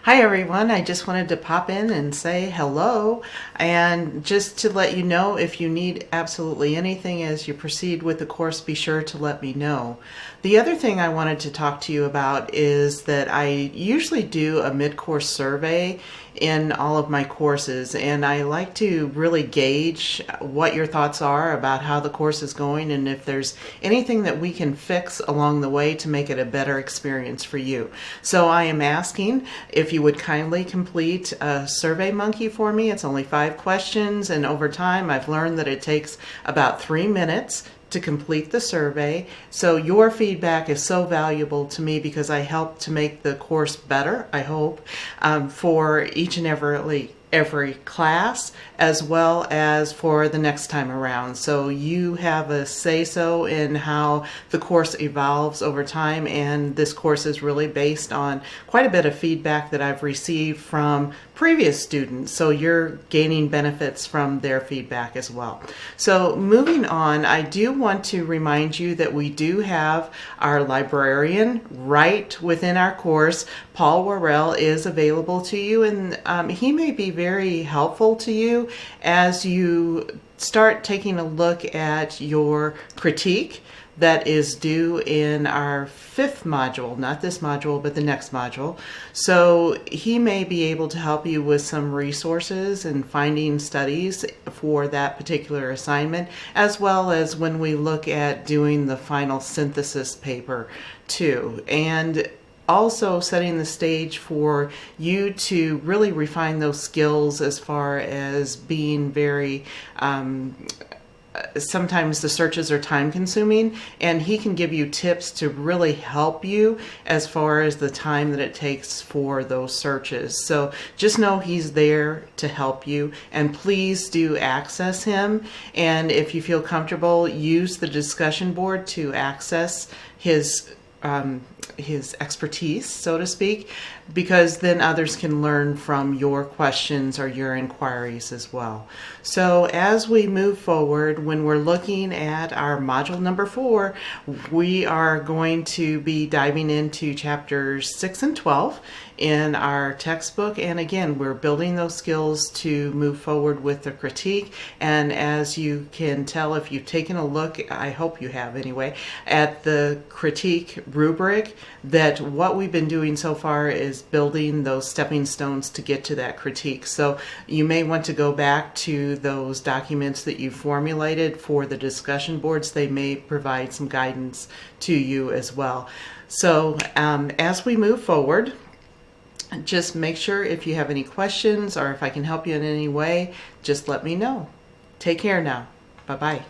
Hi everyone, I just wanted to pop in and say hello and just to let you know if you need absolutely anything as you proceed with the course, be sure to let me know. The other thing I wanted to talk to you about is that I usually do a mid-course survey in all of my courses, and I like to really gauge what your thoughts are about how the course is going and if there's anything that we can fix along the way to make it a better experience for you. So I am asking if you would kindly complete a Survey Monkey for me. It's only 5 questions, and over time I've learned that it takes about 3 minutes to complete the survey. So your feedback is so valuable to me because I help to make the course better, I hope, for each and every class, as well as for the next time around. So you have a say-so in how the course evolves over time, and this course is really based on quite a bit of feedback that I've received from previous students, so you're gaining benefits from their feedback as well. So moving on, I do want to remind you that we do have our librarian right within our course. Paul Worrell is available to you, and he may be very helpful to you as you start taking a look at your critique that is due in our 5th module, not this module, but the next module. So he may be able to help you with some resources and finding studies for that particular assignment, as well as when we look at doing the final synthesis paper too. And also setting the stage for you to really refine those skills as far as being very sometimes the searches are time consuming, and he can give you tips to really help you as far as the time that it takes for those searches. So just know he's there to help you, and please do access him. And if you feel comfortable, use the discussion board to access his expertise, so to speak, because then others can learn from your questions or your inquiries as well. So as we move forward, when we're looking at our module number 4, we are going to be diving into chapters 6 and 12 in our textbook, and again, we're building those skills to move forward with the critique. And as you can tell, if you've taken a look, I hope you have anyway, at the critique rubric, that what we've been doing so far is building those stepping stones to get to that critique. So you may want to go back to those documents that you formulated for the discussion boards. They may provide some guidance to you as well. So as we move forward, just make sure if you have any questions or if I can help you in any way, just let me know. Take care now. Bye-bye.